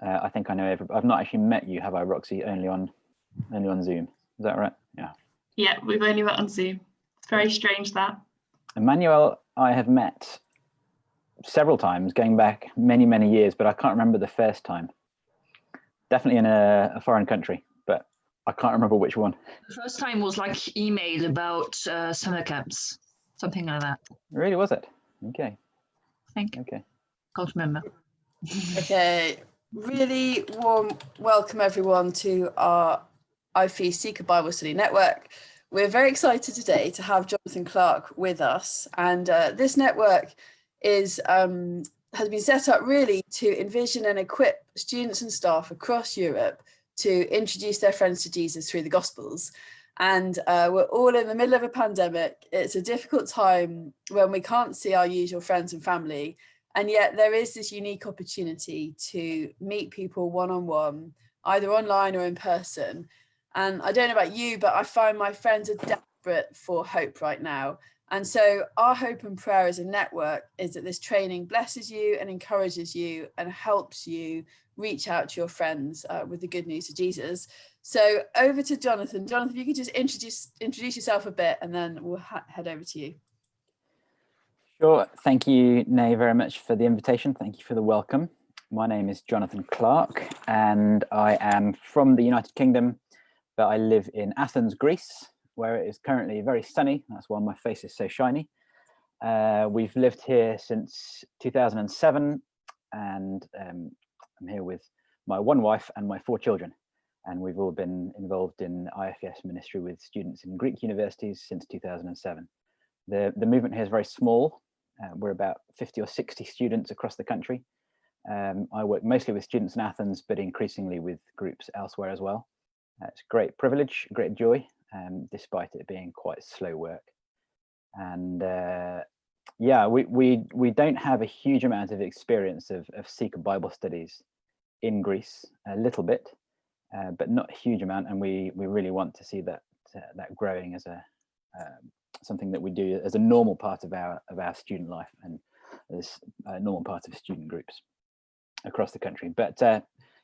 I think I know everybody. I've not actually met you, have I, Roxy? Only on Zoom. Is that right? Yeah. Yeah, we've only met on Zoom. It's very strange that. Emmanuel, I have met several times, going back many, many years, but I can't remember the first time. Definitely in a foreign country, but I can't remember which one. The first time was like email about summer camps, something like that. Really, was it? Okay. I think. Okay. Can't remember. Okay, really warm welcome everyone to our IFES Seeker Bible Study Network. We're very excited today to have Jonathan Clark with us, and this network is has been set up really to envision and equip students and staff across Europe to introduce their friends to Jesus through the Gospels. And we're all in the middle of a pandemic. It's a difficult time when we can't see our usual friends and family. And yet there is this unique opportunity to meet people one-on-one, either online or in person. And I don't know about you, but I find my friends are desperate for hope right now. And so our hope and prayer as a network is that this training blesses you and encourages you and helps you reach out to your friends with the good news of Jesus. So over to Jonathan. Jonathan, if you could just introduce yourself a bit, and then we'll head over to you. Sure. Thank you, Nay, very much for the invitation. Thank you for the welcome. My name is Jonathan Clark, and I am from the United Kingdom, but I live in Athens, Greece, where it is currently very sunny. That's why my face is so shiny. We've lived here since 2007, and I'm here with my one wife and my 4 children. And we've all been involved in IFES ministry with students in Greek universities since 2007. The movement here is very small. We're about 50 or 60 students across the country. I work mostly with students in Athens, but increasingly with groups elsewhere as well. It's a great privilege, great joy, despite it being quite slow work. And yeah, we don't have a huge amount of experience of Seeker Bible studies in Greece, a little bit, but not a huge amount. And we really want to see that growing as a something that we do as a normal part of our student life and as a normal part of student groups across the country. But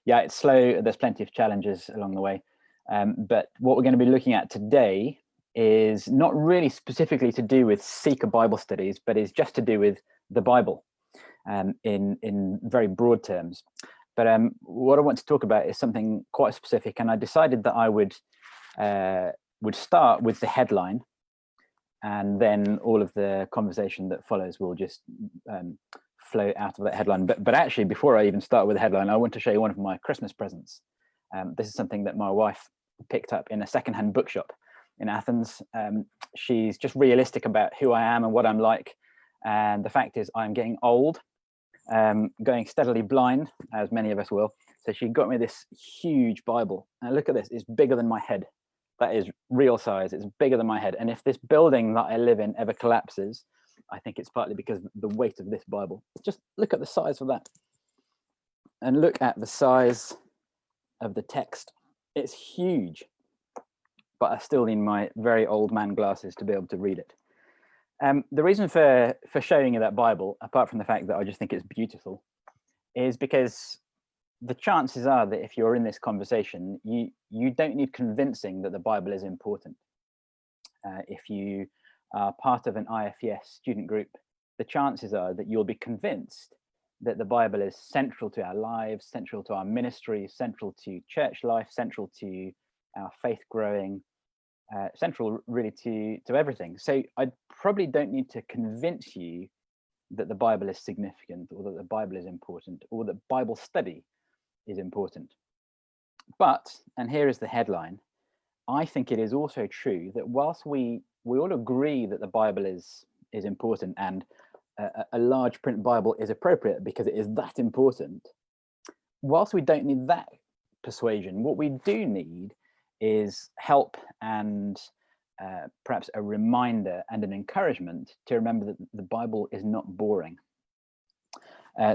yeah, it's slow. There's plenty of challenges along the way. But what we're going to be looking at today is not really specifically to do with Seeker Bible studies, but is just to do with the Bible in very broad terms. But what I want to talk about is something quite specific, and I decided that I would start with the headline, and then all of the conversation that follows will just flow out of that headline. But actually, before I even start with the headline, I want to show you one of my Christmas presents. This is something that my wife picked up in a secondhand bookshop in Athens. She's just realistic about who I am and what I'm like. And the fact is I'm getting old, going steadily blind, as many of us will. So she got me this huge Bible. And look at this, it's bigger than my head. That is real size, it's bigger than my head. And if this building that I live in ever collapses, I think it's partly because of the weight of this Bible. Just look at the size of that. And look at the size of the text. It's huge, but I still need my very old man glasses to be able to read it. The reason for showing you that Bible, apart from the fact that I just think it's beautiful, is because the chances are that if you're in this conversation, you don't need convincing that the Bible is important. If you are part of an IFES student group, the chances are that you'll be convinced that the Bible is central to our lives, central to our ministry, central to church life, central to our faith growing, central really to everything. So I probably don't need to convince you that the Bible is significant, or that the Bible is important, or that Bible study is important. But, and here is the headline, I think it is also true that whilst we all agree that the Bible is important, and a large print Bible is appropriate because it is that important, whilst we don't need that persuasion, what we do need is help and perhaps a reminder and an encouragement to remember that the Bible is not boring.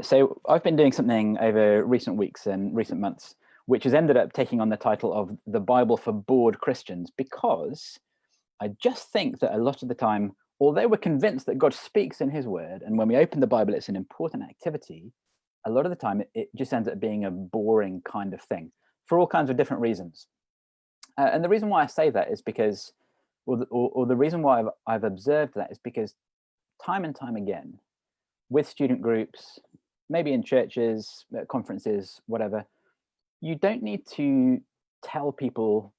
So I've been doing something over recent weeks and recent months, which has ended up taking on the title of The Bible for Bored Christians, because I just think that a lot of the time, although we're convinced that God speaks in his word, and when we open the Bible, it's an important activity, a lot of the time it just ends up being a boring kind of thing for all kinds of different reasons. And the reason why I say that is because, or the reason why I've observed that is because time and time again, with student groups, maybe in churches, conferences, whatever, you don't need to tell people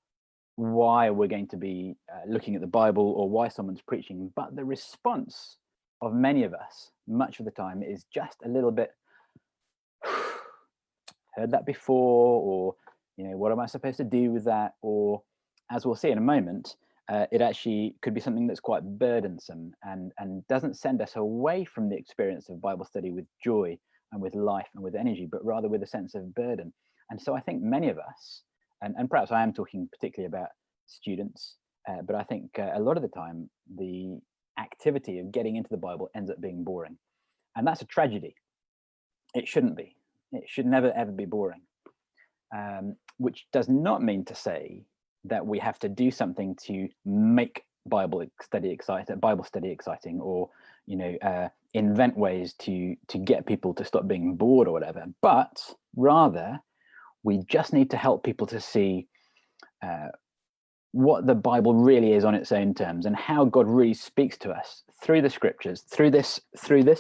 why we're going to be looking at the Bible or why someone's preaching, but the response of many of us, much of the time, is just a little bit, heard that before, or, what am I supposed to do with that? Or, as we'll see in a moment, it actually could be something that's quite burdensome and doesn't send us away from the experience of Bible study with joy and with life and with energy, but rather with a sense of burden. And so I think many of us, and perhaps I am talking particularly about students, but I think a lot of the time the activity of getting into the Bible ends up being boring. And that's a tragedy. It shouldn't be. It should never, ever be boring. Which does not mean to say that we have to do something to make Bible study exciting, or invent ways to get people to stop being bored or whatever. But rather, we just need to help people to see what the Bible really is on its own terms, and how God really speaks to us through the scriptures, through this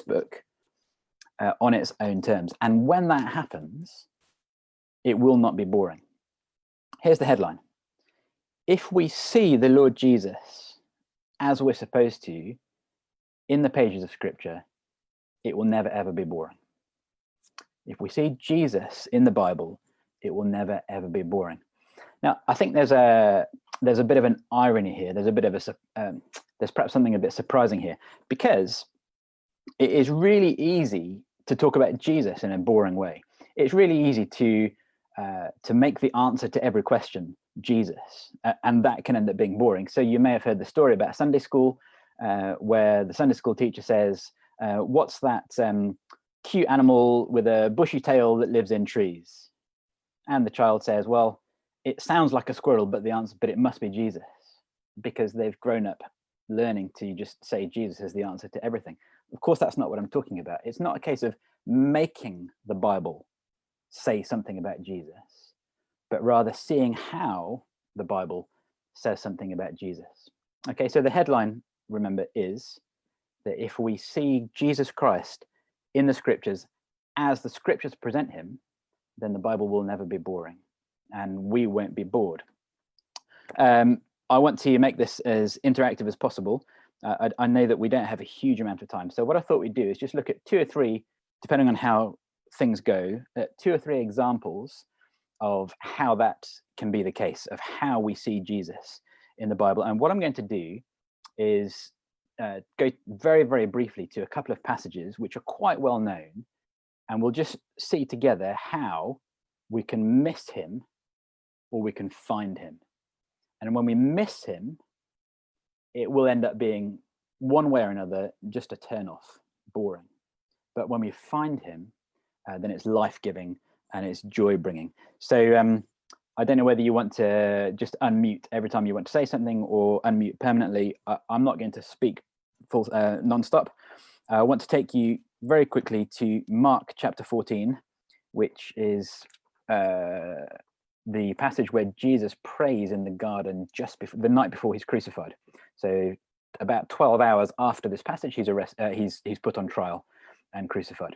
book, on its own terms. And when that happens, it will not be boring. Here's the headline. If we see the Lord Jesus as we're supposed to in the pages of scripture, it will never, ever be boring. If we see Jesus in the Bible, it will never, ever be boring. Now, I think there's a bit of an irony here. There's a bit of there's perhaps something a bit surprising here, because it is really easy to talk about Jesus in a boring way. It's really easy to make the answer to every question Jesus, and that can end up being boring. So you may have heard the story about Sunday school, where the Sunday school teacher says, what's that cute animal with a bushy tail that lives in trees? And the child says, well, it sounds like a squirrel, but it must be Jesus, because they've grown up learning to just say Jesus is the answer to everything. Of course, that's not what I'm talking about. It's not a case of making the Bible say something about Jesus, but rather seeing how the Bible says something about Jesus. Okay, so the headline, remember, is that if we see Jesus Christ in the scriptures as the scriptures present him, then the Bible will never be boring, and we won't be bored. I want to make this as interactive as possible. I know that we don't have a huge amount of time, so what I thought we'd do is just look at 2 or 3, depending on how things go, 2 or 3 examples of how that can be the case, of how we see Jesus in the Bible. And what I'm going to do is go very, very briefly to a couple of passages which are quite well known, and we'll just see together how we can miss him or we can find him. And when we miss him, it will end up being, one way or another, just a turn off, boring. But when we find him, then it's life-giving and it's joy-bringing. So I don't know whether you want to just unmute every time you want to say something, or unmute permanently. I'm not going to speak full non-stop. I want to take you very quickly to Mark chapter 14, which is the passage where Jesus prays in the garden just before, the night before he's crucified. So about 12 hours after this passage, he's put on trial and crucified.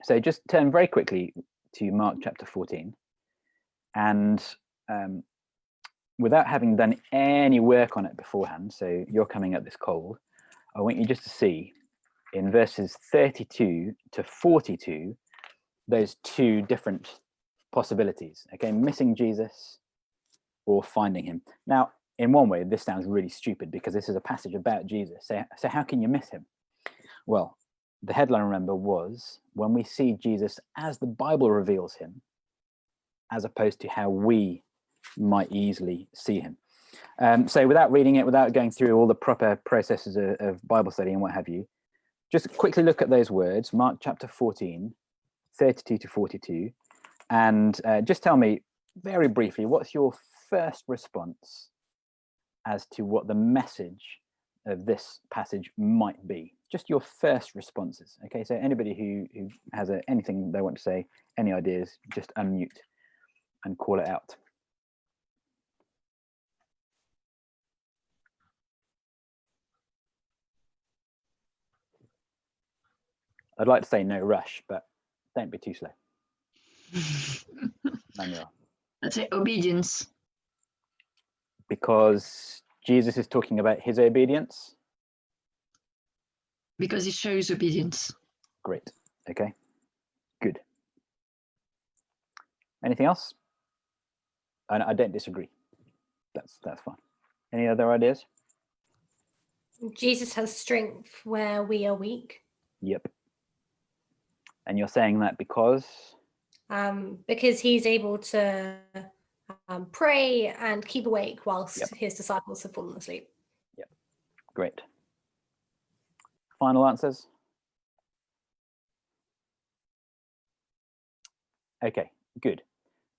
So just turn very quickly to Mark chapter 14, and without having done any work on it beforehand, so you're coming at this cold, I want you just to see in verses 32 to 42 those 2 different possibilities. Okay, missing Jesus or finding him. Now, in one way, this sounds really stupid because this is a passage about Jesus. So how can you miss him? Well, the headline, remember, was when we see Jesus as the Bible reveals him, as opposed to how we might easily see him. So without reading it, without going through all the proper processes of Bible study and what have you, just quickly look at those words, Mark chapter 14, 32 to 42, and just tell me very briefly, what's your first response as to what the message of this passage might be? just your first responses. Okay, so anybody who has anything they want to say, any ideas, just unmute and call it out. I'd like to say no rush, but don't be too slow. Manuel. Let's say obedience. Because Jesus is talking about his obedience. Because it shows obedience. Great. Okay. Good. Anything else? I don't disagree. That's fine. Any other ideas? Jesus has strength where we are weak. Yep. And you're saying that because he's able to pray and keep awake whilst his disciples have fallen asleep. Yep. Great. Final answers? Okay, good.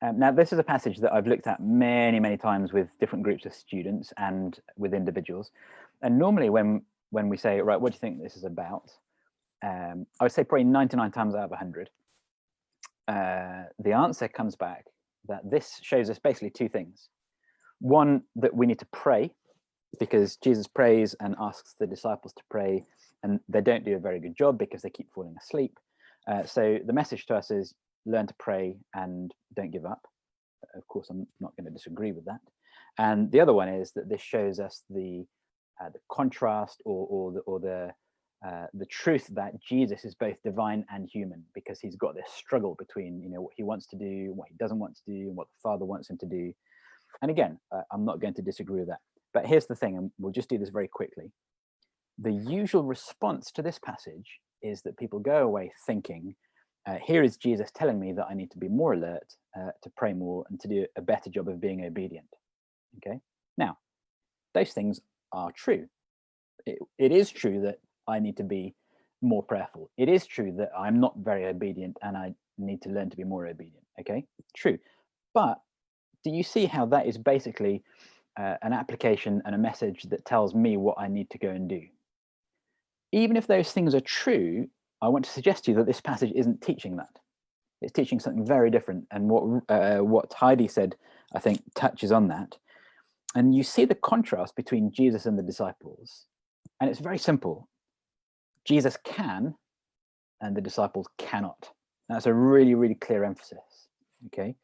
Now, this is a passage that I've looked at many, many times with different groups of students and with individuals. And normally when we say, right, what do you think this is about? I would say probably 99 times out of 100, the answer comes back that this shows us basically two things. One, that we need to pray, because Jesus prays and asks the disciples to pray, and they don't do a very good job because they keep falling asleep. So the message to us is learn to pray and don't give up. Of course, I'm not going to disagree with that. And the other one is that this shows us the contrast or the truth that Jesus is both divine and human, because he's got this struggle between, you know, what he wants to do, what he doesn't want to do, and what the Father wants him to do. And again, I'm not going to disagree with that. But here's the thing, and we'll just do this very quickly. The usual response to this passage is that people go away thinking, here is Jesus telling me that I need to be more alert, to pray more, and to do a better job of being obedient. Okay, now, those things are true. It is true that I need to be more prayerful. It is true that I'm not very obedient and I need to learn to be more obedient. Okay, true. But do you see how that is basically an application and a message that tells me what I need to go and do? Even if those things are true, I want to suggest to you that this passage isn't teaching that. It's teaching something very different. And what Heidi said, I think, touches on that. And you see the contrast between Jesus and the disciples. And it's very simple. Jesus can, and the disciples cannot. That's a really, really clear emphasis. Okay.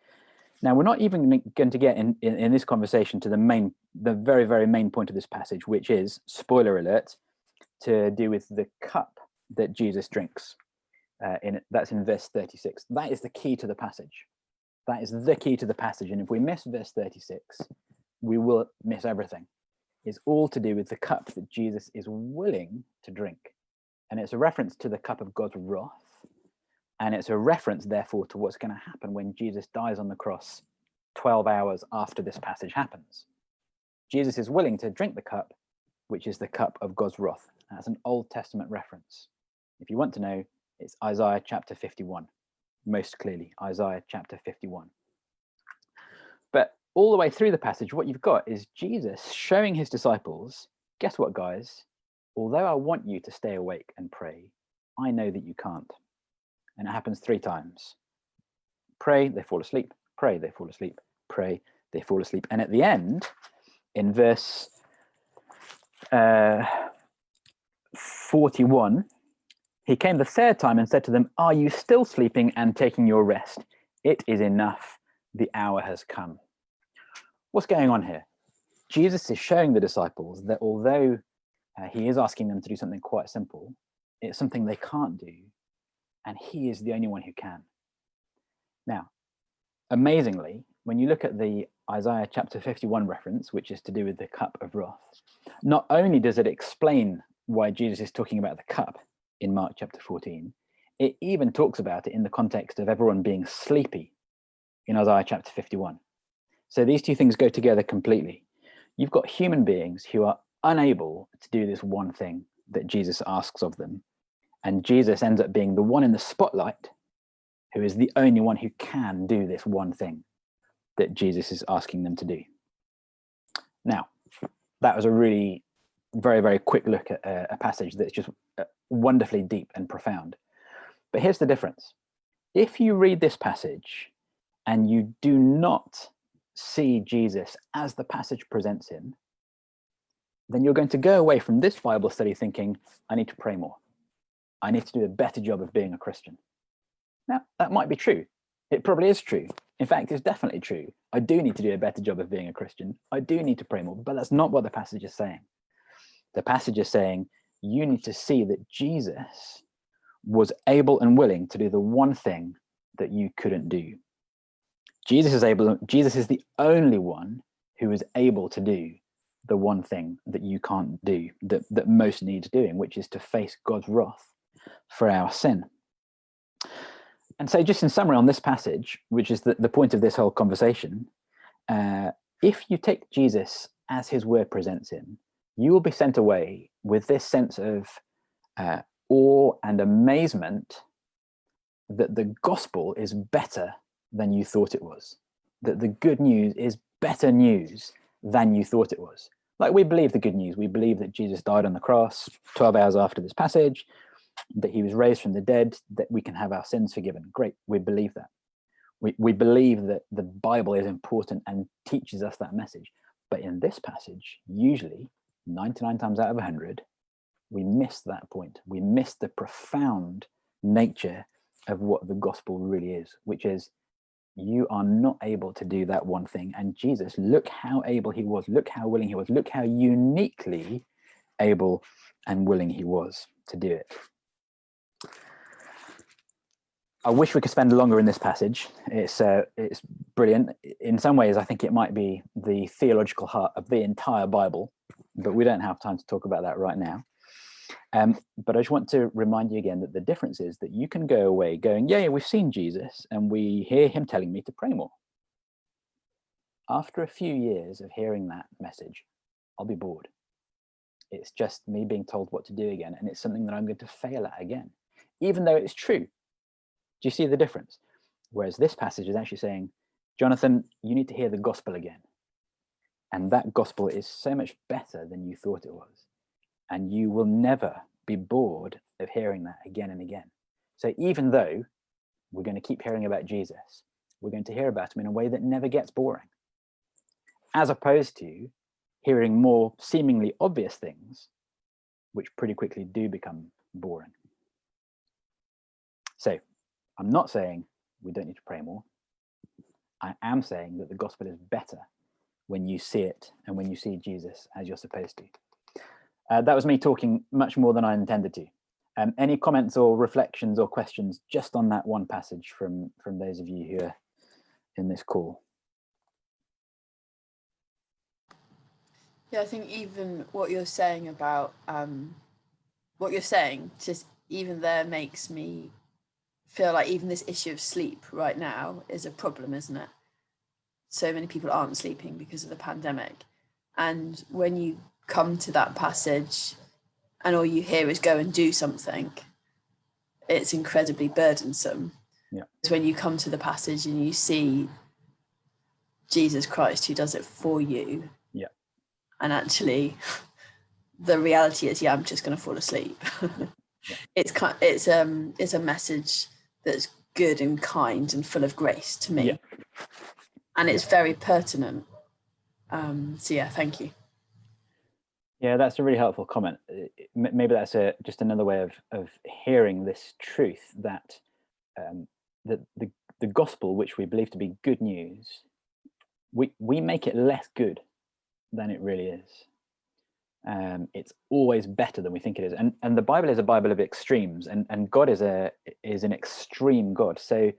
Now, we're not even going to get in this conversation to the very, very main point of this passage, which is, spoiler alert, to do with the cup that Jesus drinks. That's in verse 36. That is the key to the passage. That is the key to the passage. And if we miss verse 36, we will miss everything. It's all to do with the cup that Jesus is willing to drink. And it's a reference to the cup of God's wrath. And it's a reference, therefore, to what's going to happen when Jesus dies on the cross 12 hours after this passage happens. Jesus is willing to drink the cup, which is the cup of God's wrath. That's an Old Testament reference. If you want to know, it's Isaiah chapter 51, most clearly, Isaiah chapter 51. But all the way through the passage, what you've got is Jesus showing his disciples, guess what, guys? Although I want you to stay awake and pray, I know that you can't. And it happens 3 times. Pray, they fall asleep. Pray, they fall asleep. Pray, they fall asleep. And at the end, in verse 41, he came the 3rd time and said to them, are you still sleeping and taking your rest? It is enough. The hour has come. What's going on here? Jesus is showing the disciples that although he is asking them to do something quite simple, it's something they can't do. And he is the only one who can. Now, amazingly, when you look at the Isaiah chapter 51 reference, which is to do with the cup of wrath, not only does it explain why Jesus is talking about the cup in Mark chapter 14, it even talks about it in the context of everyone being sleepy in Isaiah chapter 51. So these two things go together completely. You've got human beings who are unable to do this one thing that Jesus asks of them. And Jesus ends up being the one in the spotlight who is the only one who can do this one thing that Jesus is asking them to do. Now, that was a really very, very quick look at a passage that's just wonderfully deep and profound. But here's the difference. If you read this passage and you do not see Jesus as the passage presents him, then you're going to go away from this Bible study thinking, I need to pray more. I need to do a better job of being a Christian. Now, that might be true. It probably is true. In fact, it's definitely true. I do need to do a better job of being a Christian. I do need to pray more, but that's not what the passage is saying. The passage is saying you need to see that Jesus was able and willing to do the one thing that you couldn't do. Jesus is the only one who is able to do the one thing that you can't do, that most need doing, which is to face God's wrath for our sin. And so just in summary on this passage, which is the point of this whole conversation, if you take Jesus as his word presents him, you will be sent away with this sense of awe and amazement that the gospel is better than you thought it was, that the good news is better news than you thought it was. Like, we believe the good news. We believe that Jesus died on the cross 12 hours after this passage, that he was raised from the dead, that we can have our sins forgiven. Great, we believe that. We believe that the Bible is important and teaches us that message. But in this passage, usually 99 times out of 100, we miss that point. We miss the profound nature of what the gospel really is, which is you are not able to do that one thing. And Jesus, look how able he was, look how willing he was, look how uniquely able and willing he was to do it. I wish we could spend longer in this passage. It's brilliant. In some ways, I think it might be the theological heart of the entire Bible, but we don't have time to talk about that right now. But I just want to remind you again that the difference is that you can go away going, yeah, we've seen Jesus and we hear him telling me to pray more. After a few years of hearing that message, I'll be bored. It's just me being told what to do again, and it's something that I'm going to fail at again, even though it's true. Do you see the difference? Whereas this passage is actually saying, Jonathan, you need to hear the gospel again. And that gospel is so much better than you thought it was. And you will never be bored of hearing that again and again. So even though we're going to keep hearing about Jesus, we're going to hear about him in a way that never gets boring, as opposed to hearing more seemingly obvious things, which pretty quickly do become boring. So I'm not saying we don't need to pray more. I am saying that the gospel is better when you see it and when you see Jesus as you're supposed to. That was me talking much more than I intended to. Any comments or reflections or questions just on that one passage from those of you who are in this call? Yeah, I think even what you're saying about just even there makes me feel like even this issue of sleep right now is a problem, isn't it? So many people aren't sleeping because of the pandemic. And when you come to that passage and all you hear is go and do something, it's incredibly burdensome. Yeah. It's when you come to the passage and you see Jesus Christ who does it for you. Yeah. And actually the reality is, I'm just going to fall asleep. Yeah. It's a message that's good and kind and full of grace to me. Yeah. And it's very pertinent. So yeah, thank you. Yeah, that's a really helpful comment. Maybe that's just another way of hearing this truth that the gospel, which we believe to be good news, we make it less good than it really is. It's always better than we think it is, and the Bible is a Bible of extremes, and God is an extreme God. So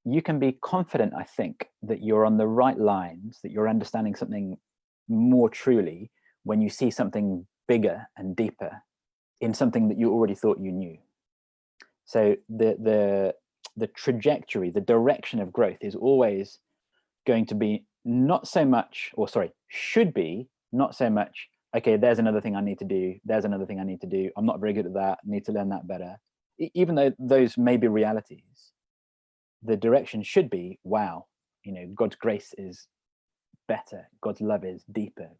you can be confident, I think, that you're on the right lines, that you're understanding something more truly when you see something bigger and deeper in something that you already thought you knew. So the trajectory, the direction of growth is always going to be should be not so much, okay, there's another thing I need to do, there's another thing I need to do, I'm not very good at that, I need to learn that better. Even though those may be realities, the direction should be, wow, God's grace is better, God's love is deeper,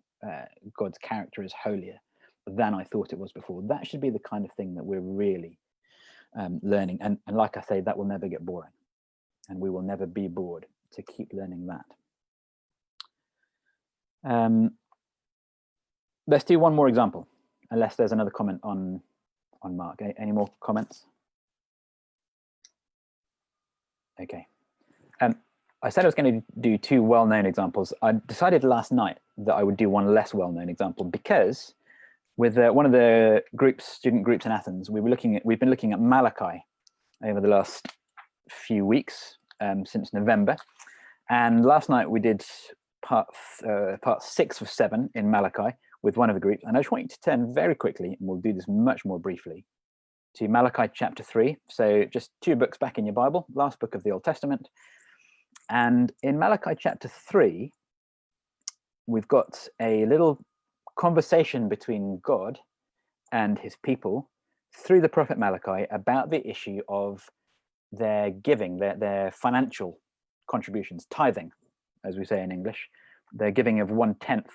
God's character is holier. than I thought it was before. That should be the kind of thing that we're really learning. And like I say, that will never get boring, and we will never be bored to keep learning that. Let's do one more example, unless there's another comment on Mark. Any more comments? Okay. I said I was going to do two well-known examples. I decided last night that I would do one less well-known example, because with one of the student groups in Athens, we've been looking at Malachi over the last few weeks, since November. And last night we did part 6 of 7 in Malachi with one of the groups. And I just want you to turn very quickly, and we'll do this much more briefly, to Malachi chapter 3. So just 2 books back in your Bible, last book of the Old Testament. And in Malachi chapter 3, we've got a little conversation between God and his people through the prophet Malachi about the issue of their giving, their financial contributions, tithing, as we say in English. They're giving of 1/10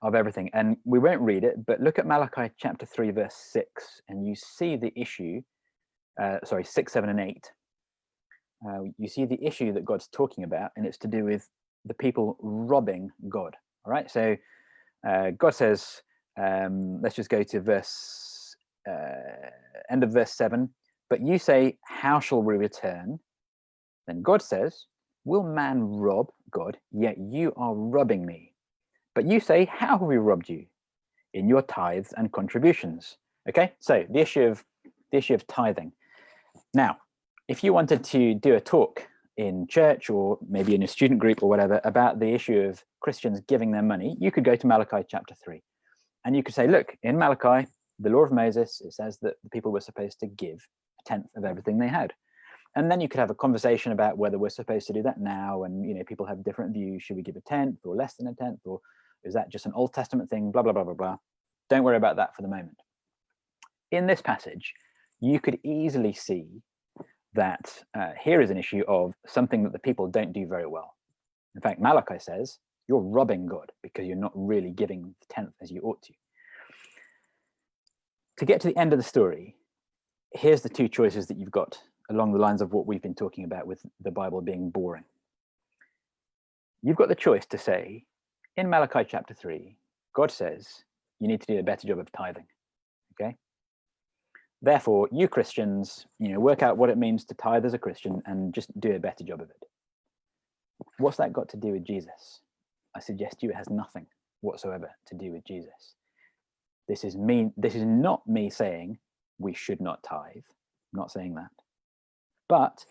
of everything. And we won't read it, but look at Malachi chapter 3, verse 6, and you see the issue, 6, 7, and 8. You see the issue that God's talking about, and it's to do with the people robbing God. All right, so God says, let's just go to end of verse 7. But you say, how shall we return? Then God says, will man rob God? Yet you are robbing me. But you say, how have we robbed you? In your tithes and contributions. Okay, so the issue of tithing. Now, if you wanted to do a talk in church, or maybe in a student group or whatever, about the issue of Christians giving their money, you could go to Malachi chapter 3. And you could say, look, in Malachi, the law of Moses, it says that the people were supposed to give 1/10 of everything they had. And then you could have a conversation about whether we're supposed to do that now. And, people have different views. Should we give 1/10 or less than 1/10? Or is that just an Old Testament thing? Blah, blah, blah, blah, blah. Don't worry about that for the moment. In this passage, you could easily see that here is an issue of something that the people don't do very well. In fact, Malachi says, you're robbing God because you're not really giving the 1/10 as you ought to. To get to the end of the story, here's the 2 choices that you've got along the lines of what we've been talking about with the Bible being boring. You've got the choice to say, in Malachi chapter 3, God says you need to do a better job of tithing. Okay? Therefore, you Christians, work out what it means to tithe as a Christian and just do a better job of it. What's that got to do with Jesus? I suggest to you it has nothing whatsoever to do with Jesus. This is not me saying we should not tithe. I'm not saying that. But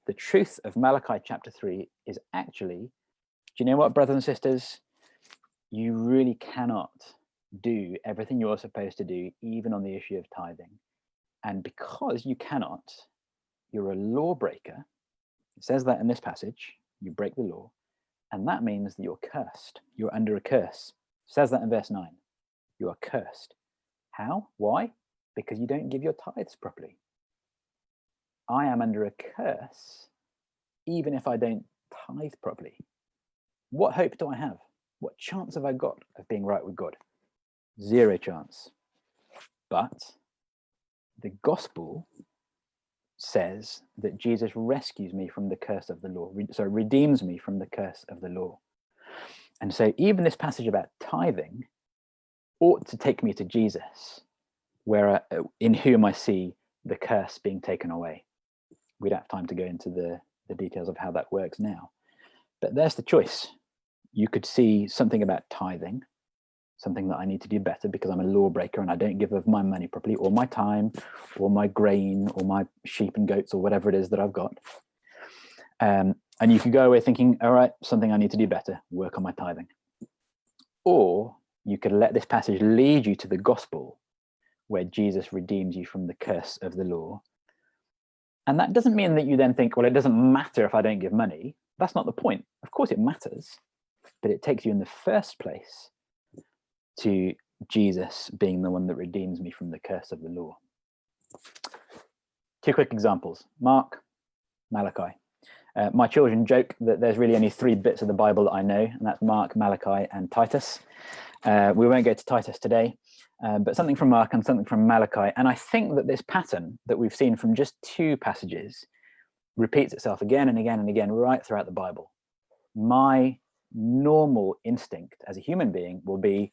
the truth of Malachi chapter 3 is actually, do you know what, brothers and sisters? You really cannot do everything you're supposed to do, even on the issue of tithing. And because you cannot, you're a lawbreaker. It says that in this passage, you break the law. And that means that you're cursed. You're under a curse. It says that in verse 9. You are cursed. How? Why? Because you don't give your tithes properly. I am under a curse, even if I don't tithe properly. What hope do I have? What chance have I got of being right with God? 0 chance. But the gospel says that Jesus rescues me from the curse of the law, redeems me from the curse of the law. And so even this passage about tithing ought to take me to Jesus, in whom I see the curse being taken away. We don't have time to go into the details of how that works now. But there's the choice. You could see something about tithing, something that I need to do better because I'm a lawbreaker and I don't give of my money properly, or my time, or my grain, or my sheep and goats, or whatever it is that I've got. And you could go away thinking, all right, something I need to do better, work on my tithing. Or you could let this passage lead you to the gospel, where Jesus redeems you from the curse of the law. And that doesn't mean that you then think, well, it doesn't matter if I don't give money. That's not the point. Of course it matters, but it takes you in the first place to Jesus being the one that redeems me from the curse of the law. 2 quick examples: Mark, Malachi. My children joke that there's really only 3 bits of the Bible that I know, and that's Mark, Malachi, and Titus. We won't go to Titus today, but something from Mark and something from Malachi. And I think that this pattern that we've seen from just 2 passages repeats itself again and again and again right throughout the Bible. My normal instinct as a human being will be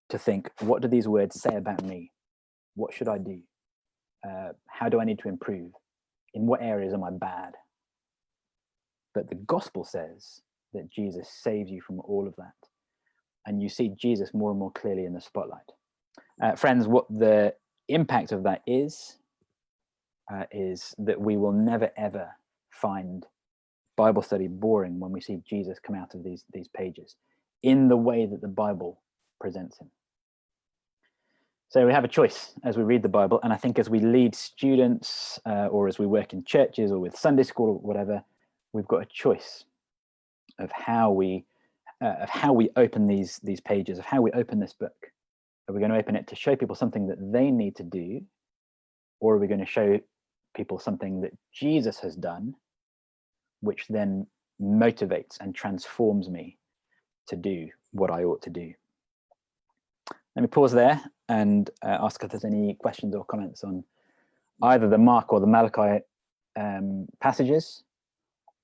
to think, what do these words say about me? What should I do? How do I need to improve? In what areas am I bad? But the gospel says that Jesus saves you from all of that. And you see Jesus more and more clearly in the spotlight. Friends, what the impact of that is that we will never, ever find Bible study boring when we see Jesus come out of these pages in the way that the Bible presents him. So we have a choice as we read the Bible, and I think as we lead students or as we work in churches or with Sunday school or whatever, we've got a choice of how we open these pages, of how we open this book. Are we going to open it to show people something that they need to do, or are we going to show people something that Jesus has done, which then motivates and transforms me to do what I ought to do? Let me pause there and ask if there's any questions or comments on either the Mark or the Malachi passages,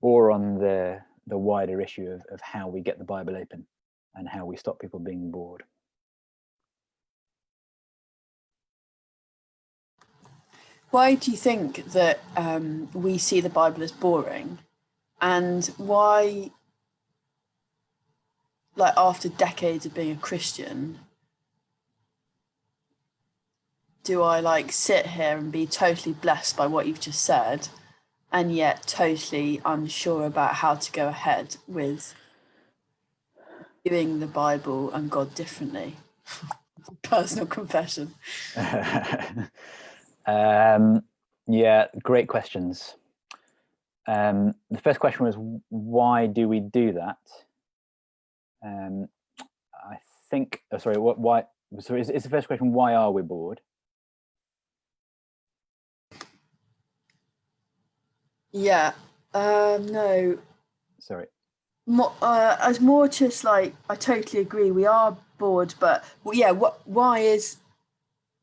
or on the wider issue of how we get the Bible open and how we stop people being bored. Why do you think that we see the Bible as boring? And why, like after decades of being a Christian, do I like sit here and be totally blessed by what you've just said, and yet totally unsure about how to go ahead with viewing the Bible and God differently? Personal confession. Yeah, great questions. The first question was, why do we do that? I think, why? So is the first question, why are we bored? Yeah. No. Sorry. As more just like, I totally agree. We are bored, but yeah. Why is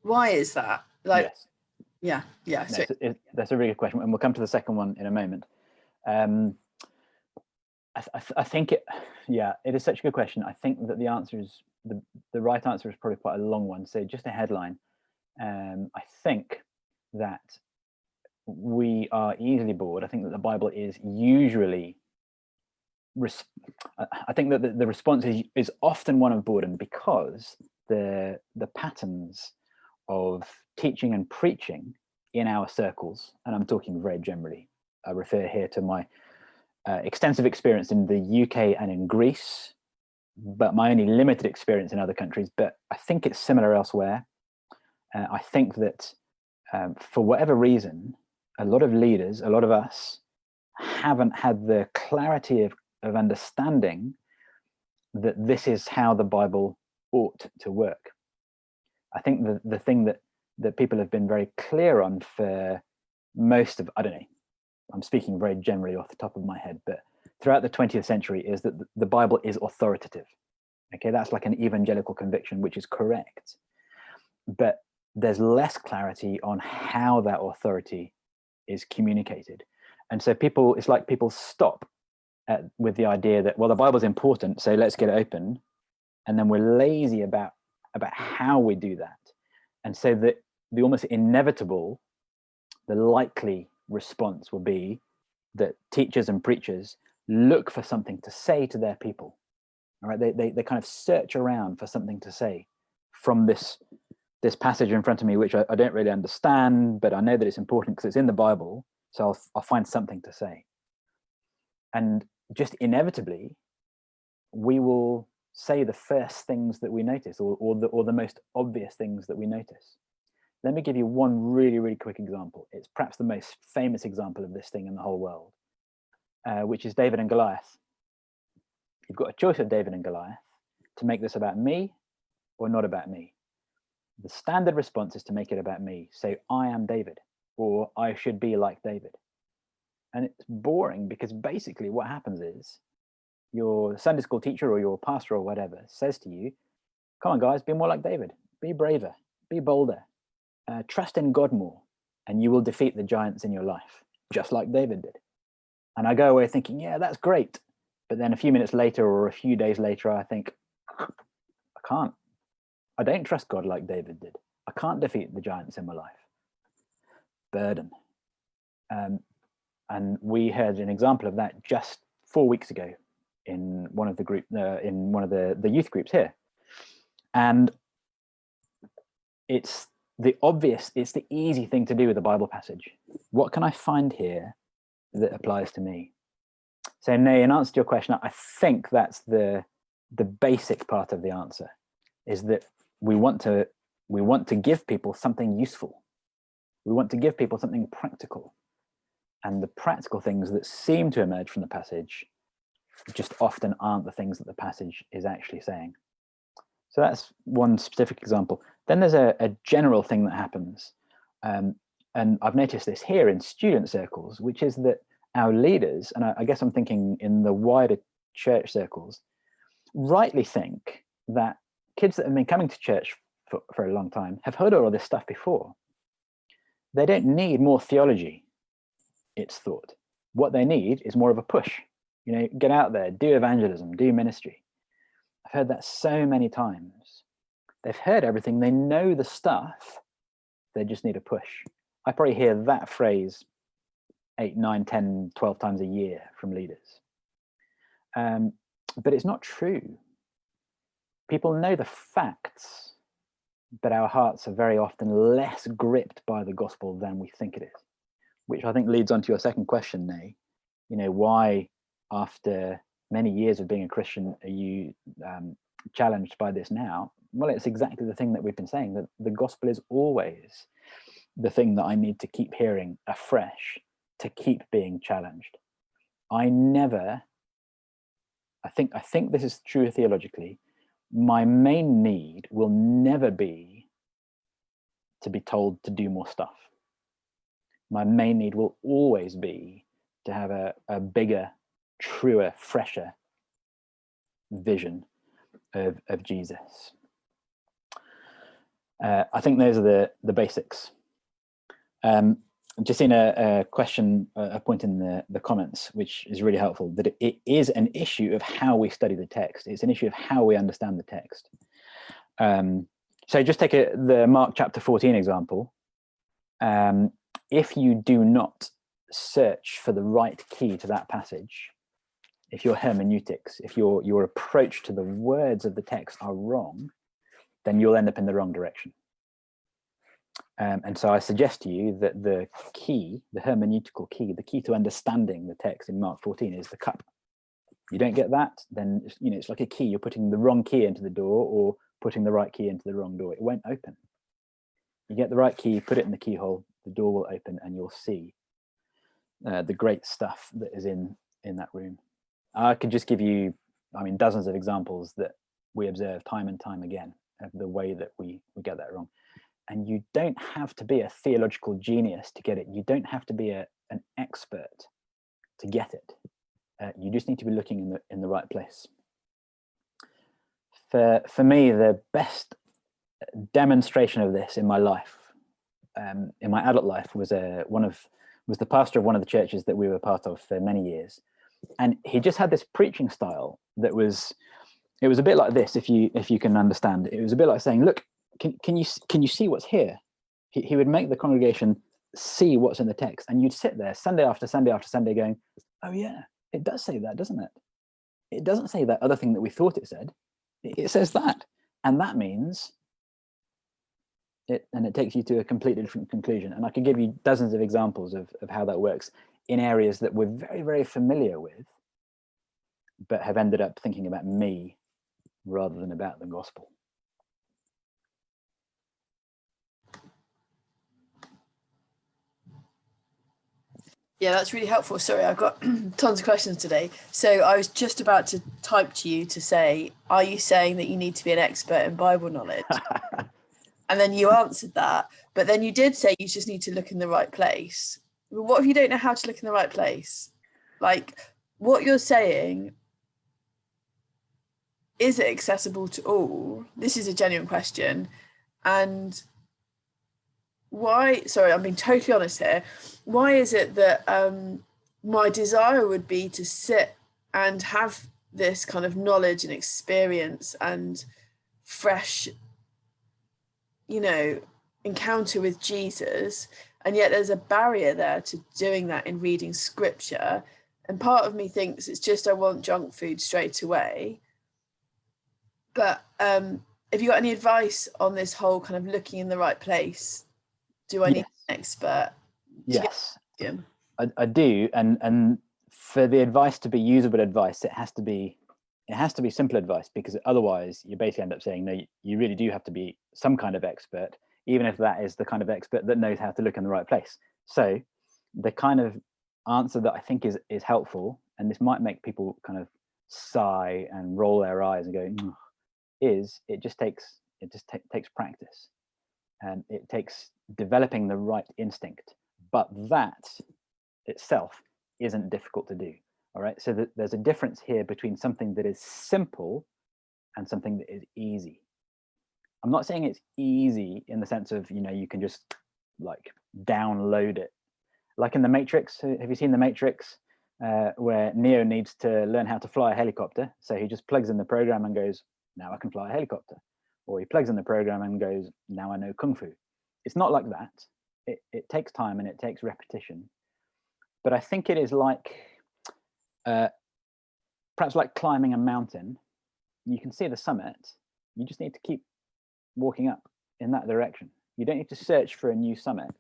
that? Like, Yes. Yeah. No, that's a really good question, and we'll come to the second one in a moment. I think it is such a good question. I think that the answer is the right answer is probably quite a long one. So just a headline. I think that we are easily bored. I think that the Bible is usually. I think that the response is often one of boredom, because the patterns of teaching and preaching in our circles, and I'm talking very generally, I refer here to my extensive experience in the UK and in Greece, but my only limited experience in other countries, but I think it's similar elsewhere. I think that for whatever reason, a lot of leaders, a lot of us, haven't had the clarity of understanding that this is how the Bible ought to work. I think the thing that people have been very clear on for most of, I don't know, I'm speaking very generally off the top of my head, but throughout the 20th century, is that the Bible is authoritative. Okay, that's like an evangelical conviction, which is correct. But there's less clarity on how that authority is communicated. And so it's like people stop with the idea that, well, the Bible's important, so let's get it open. And then we're lazy about how we do that. And so that the almost inevitable, the likely response will be that teachers and preachers look for something to say to their people. All right, they kind of search around for something to say from this passage in front of me, which I don't really understand, but I know that it's important because it's in the Bible, so I'll find something to say. And just inevitably, we will say the first things that we notice, or the most obvious things that we notice. Let me give you one really, really quick example. It's perhaps the most famous example of this thing in the whole world, which is David and Goliath. You've got a choice of David and Goliath to make this about me or not about me. The standard response is to make it about me. Say, I am David, or I should be like David. And it's boring, because basically what happens is your Sunday school teacher or your pastor or whatever says to you, Come on, guys, be more like David. Be braver, be bolder, trust in God more, and you will defeat the giants in your life, just like David did. And I go away thinking, yeah, that's great. But then a few minutes later or a few days later, I think, I can't. I don't trust God like David did. I can't defeat the giants in my life. Burden. And we heard an example of that just 4 weeks ago in one of the youth groups here. And it's the easy thing to do with a Bible passage. What can I find here that applies to me? So, Nay, in answer to your question, I think that's the basic part of the answer, is that we want to give people something useful. We want to give people something practical. And the practical things that seem to emerge from the passage just often aren't the things that the passage is actually saying. So that's one specific example. Then there's a general thing that happens. And I've noticed this here in student circles, which is that our leaders, and I guess I'm thinking in the wider church circles, rightly think that kids that have been coming to church for a long time have heard all of this stuff before. They don't need more theology, it's thought. What they need is more of a push. Get out there, do evangelism, do ministry. I've heard that so many times. They've heard everything, they know the stuff, they just need a push. I probably hear that phrase 8, 9, 10, 12 times a year from leaders. But it's not true. People know the facts, but our hearts are very often less gripped by the gospel than we think it is, which I think leads on to your second question, Nay. Why, after many years of being a Christian, are you challenged by this now? Well, it's exactly the thing that we've been saying, that the gospel is always the thing that I need to keep hearing afresh, to keep being challenged. I think this is true theologically. My main need will never be to be told to do more stuff. My main need will always be to have a bigger, truer, fresher vision of Jesus. I think those are the basics. Just seen a question, a point in the comments, which is really helpful, that it is an issue of how we study the text. It's an issue of how we understand the text. So just take the Mark chapter 14 example. If you do not search for the right key to that passage, if your hermeneutics, if your approach to the words of the text are wrong, then you'll end up in the wrong direction. And so I suggest to you that the key, the hermeneutical key, the key to understanding the text in Mark 14 is the cup. You don't get that, then it's like a key. You're putting the wrong key into the door or putting the right key into the wrong door. It won't open. You get the right key, put it in the keyhole, the door will open, and you'll see the great stuff that is in that room. I could just give you, dozens of examples that we observe time and time again of the way that we get that wrong. And you don't have to be a theological genius to get it. You don't have to be an expert to get it. You just need to be looking in the right place. For me, the best demonstration of this in my life, in my adult life, was the pastor of one of the churches that we were part of for many years, and he just had this preaching style that was a bit like this. If you can understand, it was a bit like saying, "Look, can you see what's here?" He would make the congregation see what's in the text, and you'd sit there Sunday after Sunday after Sunday going, "Oh yeah, it does say that, doesn't it? It doesn't say that other thing that we thought it said. It says that, and that means it." And it takes you to a completely different conclusion. And I could give you dozens of examples of how that works in areas that we're very, very familiar with, but have ended up thinking about me rather than about the gospel. Yeah, that's really helpful. Sorry, I've got tons of questions today. So I was just about to type to you to say, are you saying that you need to be an expert in Bible knowledge? And then you answered that. But then you did say you just need to look in the right place. Well, what if you don't know how to look in the right place? Like, what you're saying is it accessible to all? This is a genuine question. And why, sorry, I'm being totally honest here. Why is it that my desire would be to sit and have this kind of knowledge and experience and fresh, you know, encounter with Jesus, and yet there's a barrier there to doing that in reading scripture? And part of me thinks it's just I want junk food straight away. But have you got any advice on this whole kind of looking in the right place? Do I need an expert? Yes, I do. And for the advice to be usable advice, it has to be simple advice, because otherwise you basically end up saying, no, you really do have to be some kind of expert, even if that is the kind of expert that knows how to look in the right place. So the kind of answer that I think is helpful, and this might make people kind of sigh and roll their eyes and go, is it just takes practice, and it takes developing the right instinct. But that itself isn't difficult to do. All right, so there's a difference here between something that is simple and something that is easy. I'm not saying it's easy in the sense of, you know, you can just like download it. Like in The Matrix, have you seen The Matrix, where Neo needs to learn how to fly a helicopter? So he just plugs in the program and goes, now I can fly a helicopter. Or he plugs in the program and goes, now I know Kung Fu. It's not like that. It takes time and it takes repetition. But I think it is like, perhaps like climbing a mountain. You can see the summit. You just need to keep walking up in that direction. You don't need to search for a new summit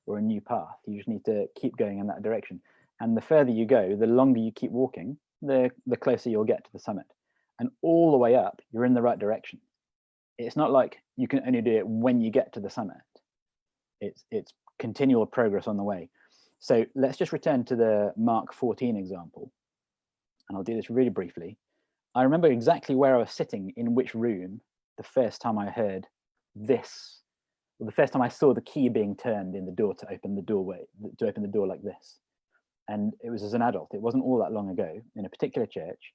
or a new path. You just need to keep going in that direction. And the further you go, the longer you keep walking, the closer you'll get to the summit. And all the way up, you're in the right direction. It's not like you can only do it when you get to the summit. It's continual progress on the way. So let's just return to the Mark 14 example. And I'll do this really briefly. I remember exactly where I was sitting in which room the first time I heard this, or the first time I saw the key being turned in the door to open the doorway, to open the door like this. And it was as an adult. It wasn't all that long ago in a particular church.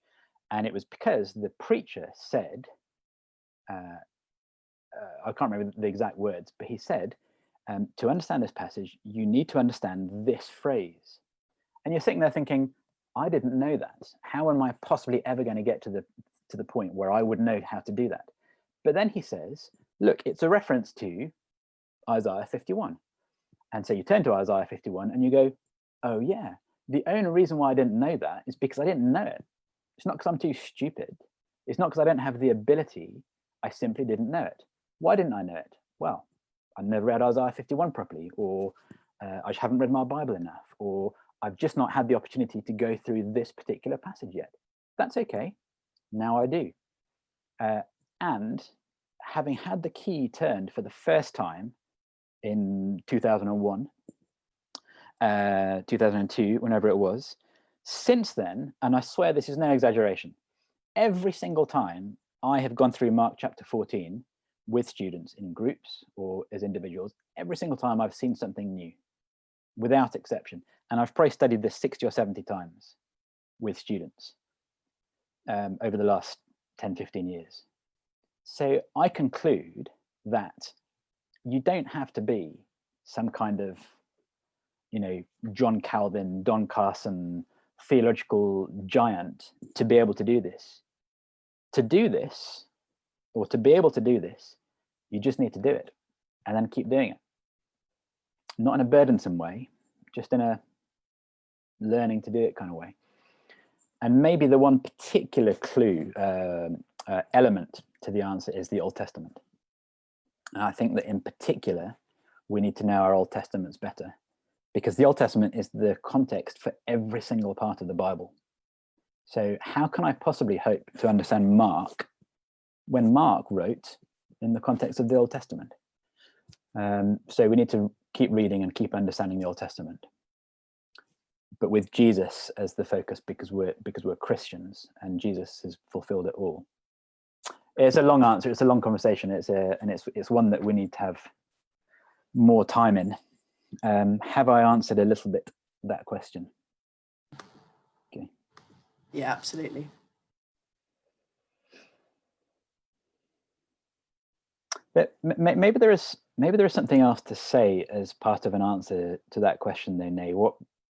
And it was because the preacher said, I can't remember the exact words, but he said, to understand this passage, you need to understand this phrase. And you're sitting there thinking, I didn't know that. How am I possibly ever going to get to the point where I would know how to do that? But then he says, look, it's a reference to Isaiah 51. And so you turn to Isaiah 51 and you go, oh yeah, the only reason why I didn't know that is because I didn't know it. It's not because I'm too stupid. It's not because I don't have the ability. I simply didn't know it. Why didn't I know it? Well, I never read Isaiah 51 properly, or I just haven't read my Bible enough, or I've just not had the opportunity to go through this particular passage yet. That's okay. Now I do. And having had the key turned for the first time in 2001, 2002, whenever it was, since then, and I swear this is no exaggeration, every single time I have gone through Mark chapter 14 with students in groups or as individuals, every single time I've seen something new, without exception. And I've probably studied this 60 or 70 times with students over the last 10, 15 years. So I conclude that you don't have to be some kind of, you know, John Calvin, Don Carson, theological giant to be able to do this. To do this, or to be able to do this, you just need to do it and then keep doing it. Not in a burdensome way, just in a learning to do it kind of way. And maybe the one particular clue, element to the answer is the Old Testament. And I think that in particular, we need to know our Old Testaments better, because the Old Testament is the context for every single part of the Bible. So how can I possibly hope to understand Mark when Mark wrote in the context of the Old Testament? So we need to keep reading and keep understanding the Old Testament, but with Jesus as the focus, because we're Christians and Jesus has fulfilled it all. It's a long answer. It's a long conversation. It's one that we need to have more time in. Have I answered a little bit that question? Okay. Yeah, absolutely. But maybe there is something else to say as part of an answer to that question, though, Nay.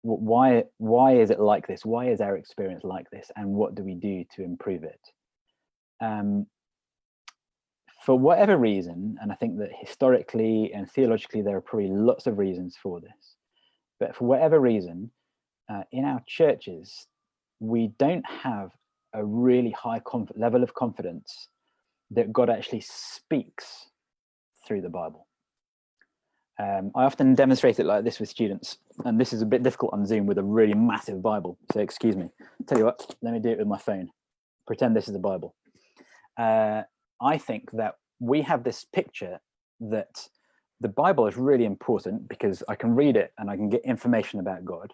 Why is it like this? Why is our experience like this? And what do we do to improve it? For whatever reason, and I think that historically and theologically there are probably lots of reasons for this, but for whatever reason, in our churches, we don't have a really high level of confidence that God actually speaks through the Bible. I often demonstrate it like this with students, and this is a bit difficult on Zoom with a really massive Bible, so excuse me. Tell you what, let me do it with my phone. Pretend this is a Bible. I think that we have this picture that the Bible is really important because I can read it and I can get information about God,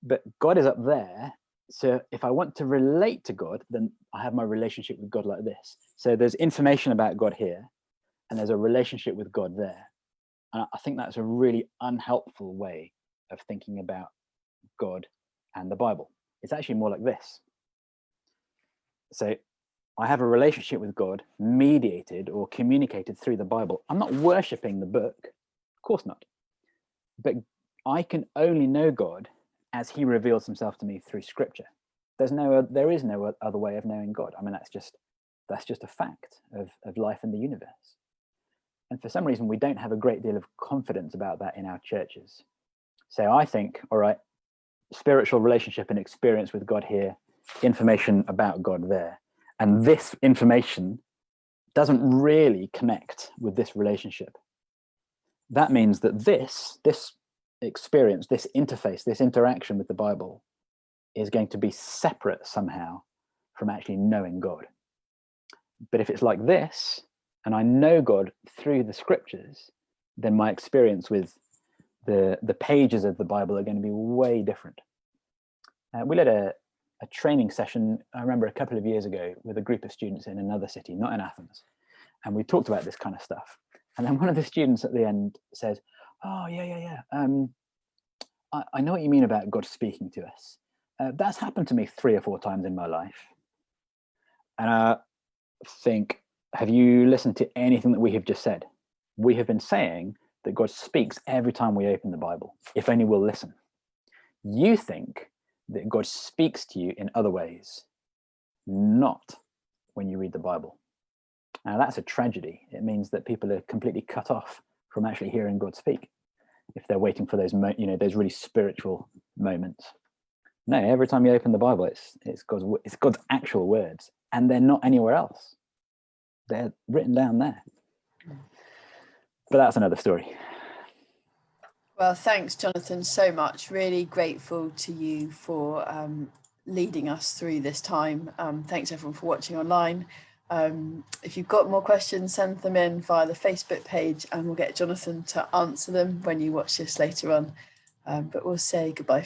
but God is up there. So if I want to relate to God, then I have my relationship with God like this. So there's information about God here, and there's a relationship with God there. And I think that's a really unhelpful way of thinking about God and the Bible. It's actually more like this. So I have a relationship with God mediated or communicated through the Bible. I'm not worshipping the book, of course not. But I can only know God as he reveals himself to me through scripture. There is no other way of knowing God. I mean, that's just a fact of life in the universe. And for some reason, we don't have a great deal of confidence about that in our churches. So I think, all right, spiritual relationship and experience with God here, information about God there. And this information doesn't really connect with this relationship. That means that this experience, this interface, this interaction with the Bible is going to be separate somehow from actually knowing God. But if it's like this, and I know God through the scriptures, then my experience with the pages of the Bible are going to be way different. We led a training session, I remember a couple of years ago, with a group of students in another city, not in Athens. And we talked about this kind of stuff. And then one of the students at the end said, oh, yeah. I know what you mean about God speaking to us. That's happened to me 3 or 4 times in my life. And I think, have you listened to anything that we have just said? We have been saying that God speaks every time we open the Bible, if only we'll listen. You think that God speaks to you in other ways, not when you read the Bible. Now that's a tragedy. It means that people are completely cut off from actually hearing God speak if they're waiting for those, those really spiritual moments. No, every time you open the Bible, it's God's actual words, and they're not anywhere else. They're written down there. But that's another story. Well, thanks, Jonathan, so much. Really grateful to you for leading us through this time. Thanks, everyone, for watching online. If you've got more questions, send them in via the Facebook page, and we'll get Jonathan to answer them when you watch this later on. But we'll say goodbye.